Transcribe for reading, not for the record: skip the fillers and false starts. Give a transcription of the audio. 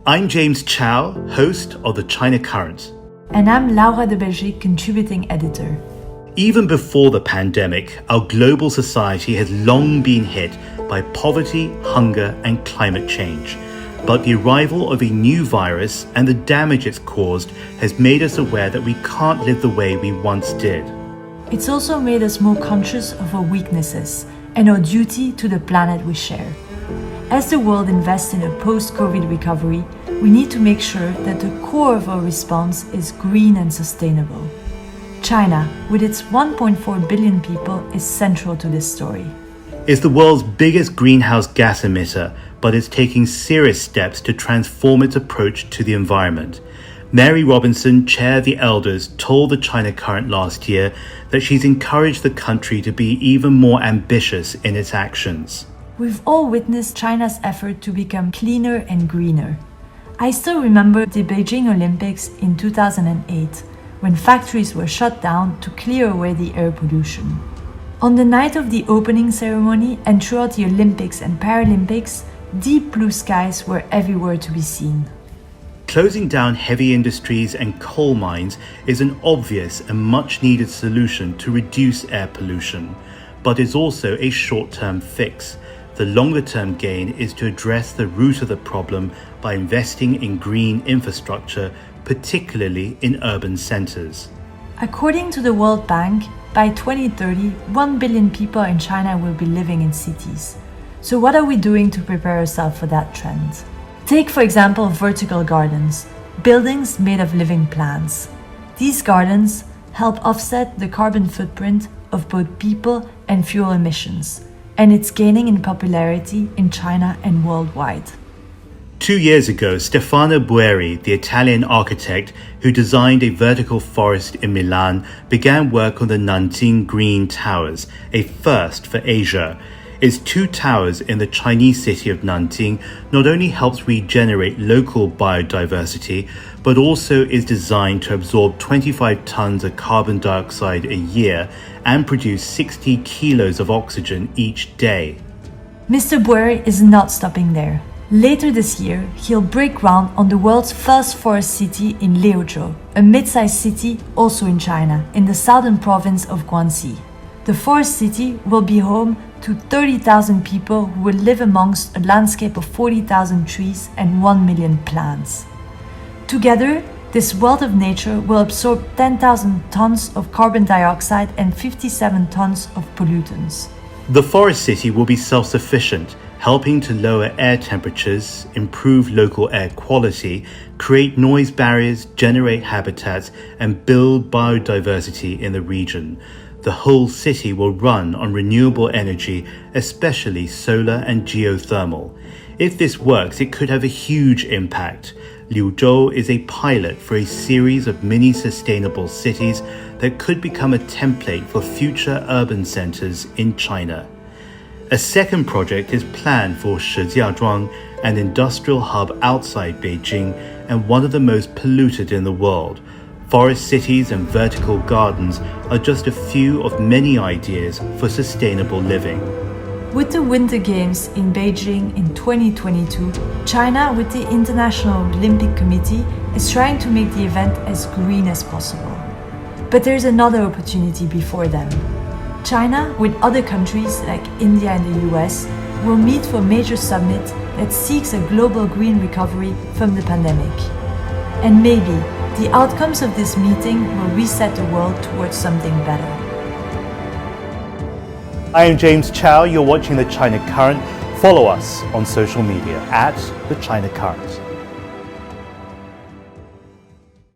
I'm James Chau, host of the China Current. And I'm Laura de Belgique, contributing editor. Even before the pandemic, our global society has long been hit by poverty, hunger, and climate change. But the arrival of a new virus and the damage it's caused has made us aware that we can't live the way we once did. It's also made us more conscious of our weaknesses and our duty to the planet we share. As the world invests in a post-COVID recovery, we need to make sure that the core of our response is green and sustainable. China, with its 1.4 billion people, is central to this story. It's the world's biggest greenhouse gas emitter, but it's taking serious steps to transform its approach to the environment. Mary Robinson, Chair of the Elders, told the China Current last year that she's encouraged the country to be even more ambitious in its actions. We've all witnessed China's effort to become cleaner and greener. I still remember the Beijing Olympics in 2008, when factories were shut down to clear away the air pollution. On the night of the opening ceremony and throughout the Olympics and Paralympics, deep blue skies were everywhere to be seen. Closing down heavy industries and coal mines is an obvious and much-needed solution to reduce air pollution, but is also a short-term fix. The longer-term gain is to address the root of the problem by investing in green infrastructure, particularly in urban centers. According to the World Bank, by 2030, 1 billion people in China will be living in cities. So what are we doing to prepare ourselves for that trend? Take, for example, vertical gardens, buildings made of living plants. These gardens help offset the carbon footprint of both people and fuel emissions, and it's gaining in popularity in China and worldwide. 2 years ago, Stefano Boeri, the Italian architect who designed a vertical forest in Milan, began work on the Nanteen Green Towers, a first for Asia. Its 2 towers in the Chinese city of Nanteen not only helps regenerate local biodiversity, but also is designed to absorb 25 tons of carbon dioxide a year and produce 60 kilos of oxygen each day. Mr. Boeri is not stopping there. Later this year, he'll break ground on the world's first forest city in Liuzhou, a mid-sized city also in China, in the southern province of Guangxi. The forest city will be home to 30,000 people who will live amongst a landscape of 40,000 trees and 1 million plants. Together, this wealth of nature will absorb 10,000 tons of carbon dioxide and 57 tons of pollutants. The forest city will be self-sufficient, helping to lower air temperatures, improve local air quality, create noise barriers, generate habitats, and build biodiversity in the region. The whole city will run on renewable energy, especially solar and geothermal. If this works, it could have a huge impact. Liuzhou is a pilot for a series of mini-sustainable cities that could become a template for future urban centers in China. A second project is planned for Shijiazhuang, an industrial hub outside Beijing and one of the most polluted in the world. Forest cities and vertical gardens are just a few of many ideas for sustainable living. With the Winter Games in Beijing in 2022, China, with the International Olympic Committee, is trying to make the event as green as possible. But there's another opportunity before them. China, with other countries like India and the US, will meet for a major summit that seeks a global green recovery from the pandemic. And maybe the outcomes of this meeting will reset the world towards something better. I am James Chau. You're watching the China Current. Follow us on social media @the China Current.